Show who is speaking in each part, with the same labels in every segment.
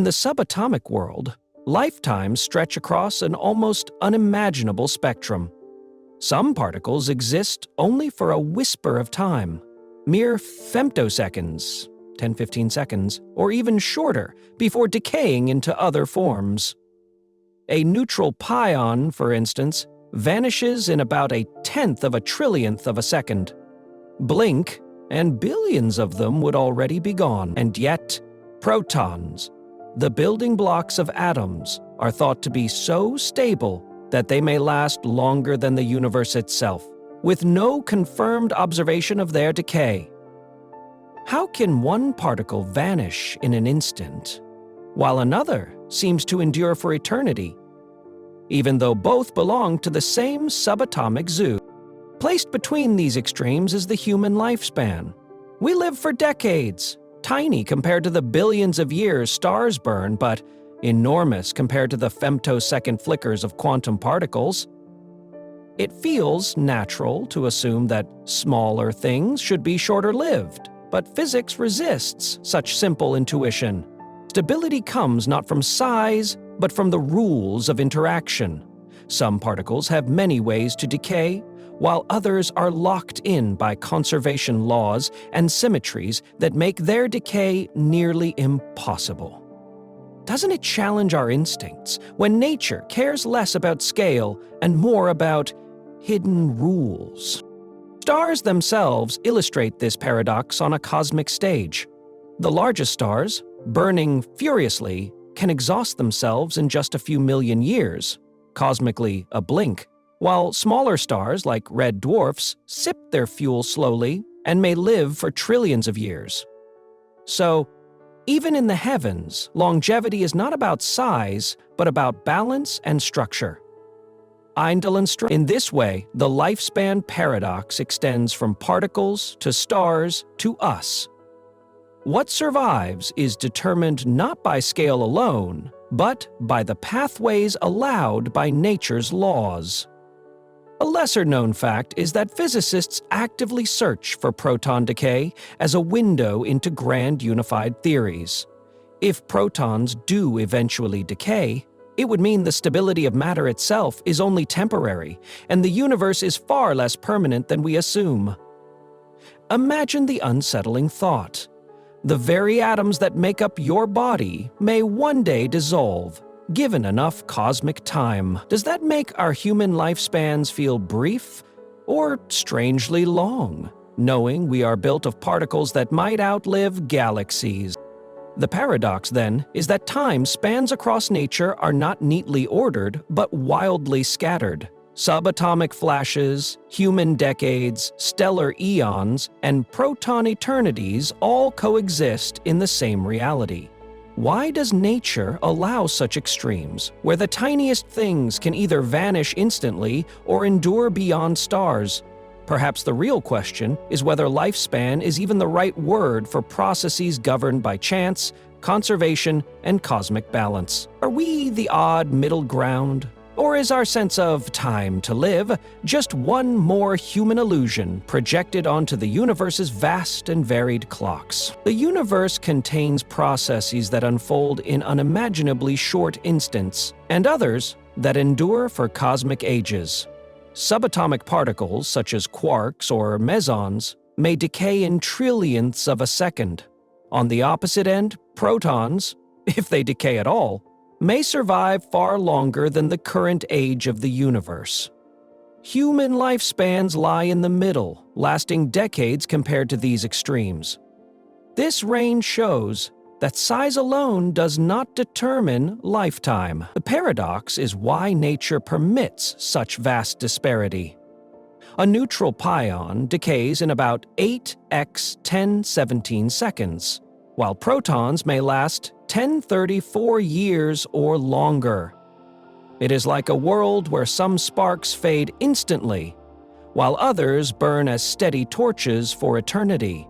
Speaker 1: the subatomic world, lifetimes stretch across an almost unimaginable spectrum. Some particles exist only for a whisper of time, mere femtoseconds, 10-15 seconds, or even shorter, before decaying into other forms. A neutral pion, for instance, vanishes in about 1/10 of a trillionth of a second. Blink, and billions of them would already be gone. And yet, protons, the building blocks of atoms, are thought to be so stable that they may last longer than the universe itself, with no confirmed observation of their decay. How can one particle vanish in an instant, while another seems to endure for eternity, even though both belong to the same subatomic zoo? Placed between these extremes is the human lifespan. We live for decades, tiny compared to the billions of years stars burn, but enormous compared to the femtosecond flickers of quantum particles. It feels natural to assume that smaller things should be shorter-lived, but physics resists such simple intuition. Stability comes not from size, but from the rules of interaction. Some particles have many ways to decay, while others are locked in by conservation laws and symmetries that make their decay nearly impossible. Doesn't it challenge our instincts when nature cares less about scale and more about hidden rules? Stars themselves illustrate this paradox on a cosmic stage. The largest stars, burning furiously, can exhaust themselves in just a few million years, cosmically a blink, while smaller stars like red dwarfs sip their fuel slowly and may live for trillions of years. So, even in the heavens, longevity is not about size, but about balance and structure. In this way, the lifespan paradox extends from particles to stars to us. What survives is determined not by scale alone, but by the pathways allowed by nature's laws. A lesser-known fact is that physicists actively search for proton decay as a window into grand unified theories. If protons do eventually decay, it would mean the stability of matter itself is only temporary, and the universe is far less permanent than we assume. Imagine the unsettling thought. The very atoms that make up your body may one day dissolve, given enough cosmic time. Does that make our human lifespans feel brief or strangely long, knowing we are built of particles that might outlive galaxies? The paradox, then, is that time spans across nature are not neatly ordered, but wildly scattered. Subatomic flashes, human decades, stellar eons, and proton eternities all coexist in the same reality. Why does nature allow such extremes, where the tiniest things can either vanish instantly or endure beyond stars? Perhaps the real question is whether lifespan is even the right word for processes governed by chance, conservation, and cosmic balance. Are we the odd middle ground? Or is our sense of time to live just one more human illusion projected onto the universe's vast and varied clocks? The universe contains processes that unfold in unimaginably short instants, and others that endure for cosmic ages. Subatomic particles, such as quarks or mesons, may decay in trillionths of a second. On the opposite end, protons, if they decay at all, may survive far longer than the current age of the universe. Human lifespans lie in the middle, lasting decades compared to these extremes. This range shows that size alone does not determine lifetime. The paradox is why nature permits such vast disparity. A neutral pion decays in about 8x 10^17 seconds, while protons may last 1034 years or longer. It is like a world where some sparks fade instantly, while others burn as steady torches for eternity.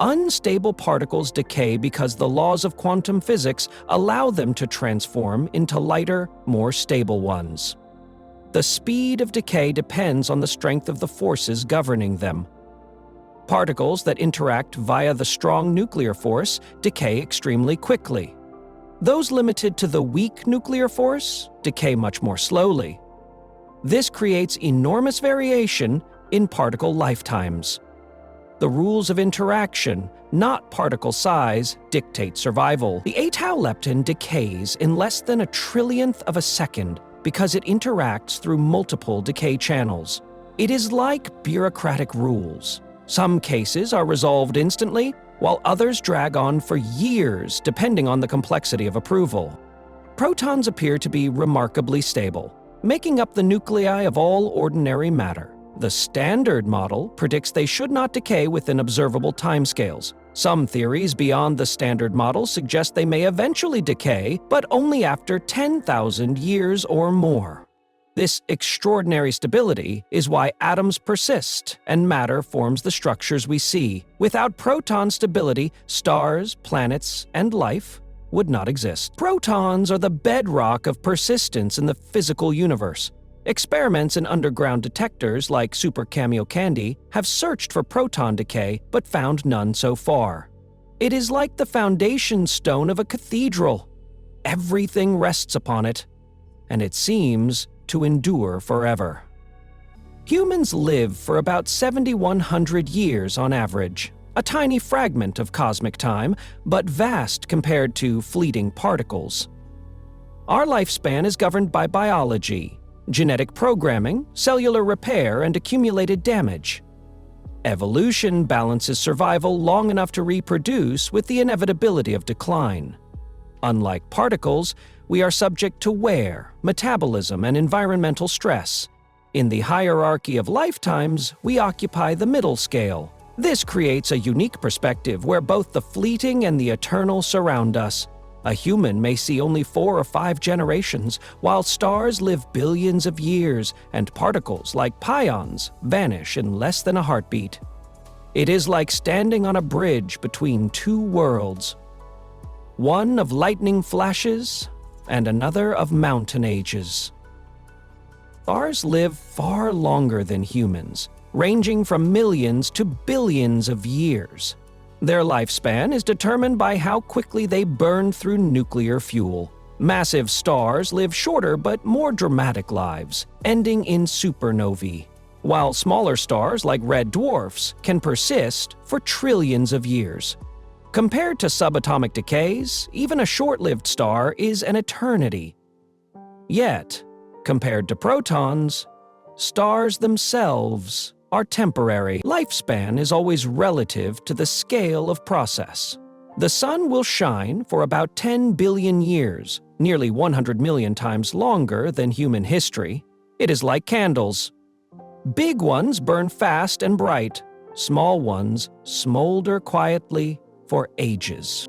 Speaker 1: Unstable particles decay because the laws of quantum physics allow them to transform into lighter, more stable ones. The speed of decay depends on the strength of the forces governing them. Particles that interact via the strong nuclear force decay extremely quickly. Those limited to the weak nuclear force decay much more slowly. This creates enormous variation in particle lifetimes. The rules of interaction, not particle size, dictate survival. The a-tau lepton decays in less than a trillionth of a second because it interacts through multiple decay channels. It is like bureaucratic rules. Some cases are resolved instantly, while others drag on for years depending on the complexity of approval. Protons appear to be remarkably stable, making up the nuclei of all ordinary matter. The standard model predicts they should not decay within observable timescales. Some theories beyond the standard model suggest they may eventually decay, but only after 10,000 years or more. This extraordinary stability is why atoms persist and matter forms the structures we see. Without proton stability, stars, planets, and life would not exist. Protons are the bedrock of persistence in the physical universe. Experiments in underground detectors like Super Kamiokande have searched for proton decay but found none so far. It is like the foundation stone of a cathedral. Everything rests upon it, and it seems to endure forever. Humans live for about 7,100 years on average, a tiny fragment of cosmic time, but vast compared to fleeting particles. Our lifespan is governed by biology, genetic programming, cellular repair, and accumulated damage. Evolution balances survival long enough to reproduce with the inevitability of decline. Unlike particles, we are subject to wear, metabolism, and environmental stress. In the hierarchy of lifetimes, we occupy the middle scale. This creates a unique perspective where both the fleeting and the eternal surround us. A human may see only 4 or 5 generations, while stars live billions of years, and particles like pions vanish in less than a heartbeat. It is like standing on a bridge between two worlds, one of lightning flashes and another of mountain ages. Stars live far longer than humans, ranging from millions to billions of years. Their lifespan is determined by how quickly they burn through nuclear fuel. Massive stars live shorter but more dramatic lives, ending in supernovae, while smaller stars like red dwarfs can persist for trillions of years. Compared to subatomic decays, even a short-lived star is an eternity. Yet, compared to protons, stars themselves are temporary. Lifespan is always relative to the scale of process. The sun will shine for about 10 billion years, nearly 100 million times longer than human history. It is like candles. Big ones burn fast and bright. Small ones smolder quietly for ages.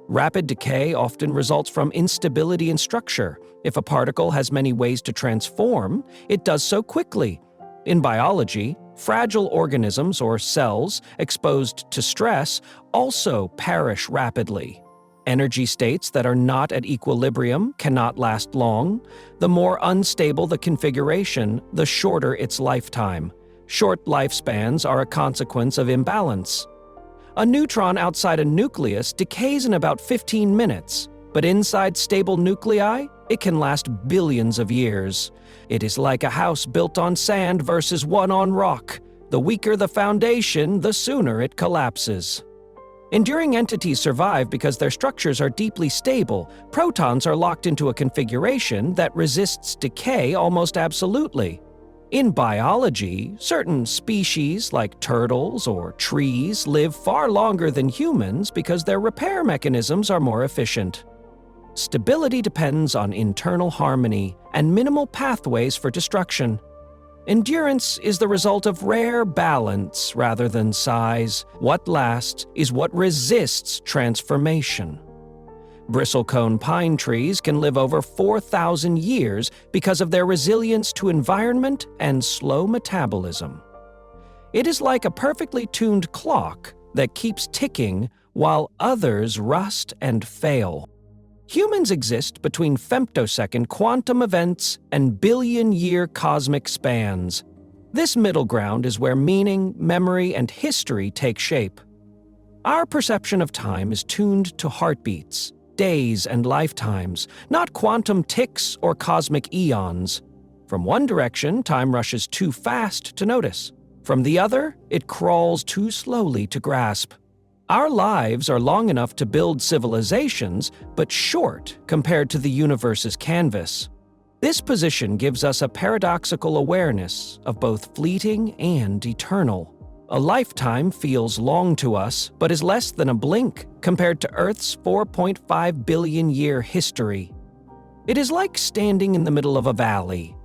Speaker 1: Rapid decay often results from instability in structure. If a particle has many ways to transform, it does so quickly. In biology, fragile organisms or cells exposed to stress also perish rapidly. Energy states that are not at equilibrium cannot last long. The more unstable the configuration, the shorter its lifetime. Short lifespans are a consequence of imbalance. A neutron outside a nucleus decays in about 15 minutes, but inside stable nuclei, it can last billions of years. It is like a house built on sand versus one on rock. The weaker the foundation, the sooner it collapses. Enduring entities survive because their structures are deeply stable. Protons are locked into a configuration that resists decay almost absolutely. In biology, certain species like turtles or trees live far longer than humans because their repair mechanisms are more efficient. Stability depends on internal harmony and minimal pathways for destruction. Endurance is the result of rare balance rather than size. What lasts is what resists transformation. Bristlecone pine trees can live over 4,000 years because of their resilience to environment and slow metabolism. It is like a perfectly tuned clock that keeps ticking while others rust and fail. Humans exist between femtosecond quantum events and billion-year cosmic spans. This middle ground is where meaning, memory, and history take shape. Our perception of time is tuned to heartbeats. days and lifetimes, not quantum ticks or cosmic eons. From one direction, time rushes too fast to notice. From the other, it crawls too slowly to grasp. Our lives are long enough to build civilizations, but short compared to the universe's canvas. This position gives us a paradoxical awareness of both fleeting and eternal. A lifetime feels long to us, but is less than a blink compared to Earth's 4.5 billion-year history. It is like standing in the middle of a valley.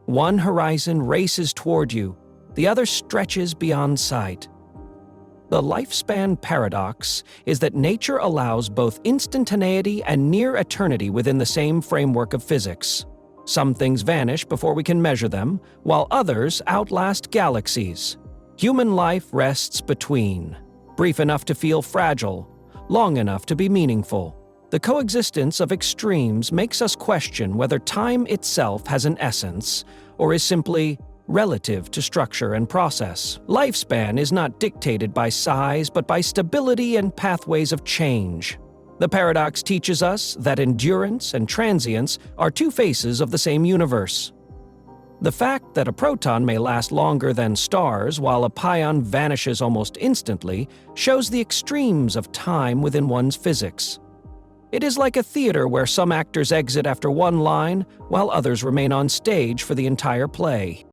Speaker 1: One horizon races toward you, the other stretches beyond sight. The lifespan paradox is that nature allows both instantaneity and near eternity within the same framework of physics. Some things vanish before we can measure them, while others outlast galaxies. Human life rests between, brief enough to feel fragile, long enough to be meaningful. The coexistence of extremes makes us question whether time itself has an essence, or is simply relative to structure and process. Lifespan is not dictated by size, but by stability and pathways of change. The paradox teaches us that endurance and transience are two faces of the same universe. The fact that a proton may last longer than stars while a pion vanishes almost instantly shows the extremes of time within one's physics. It is like a theater where some actors exit after one line while others remain on stage for the entire play.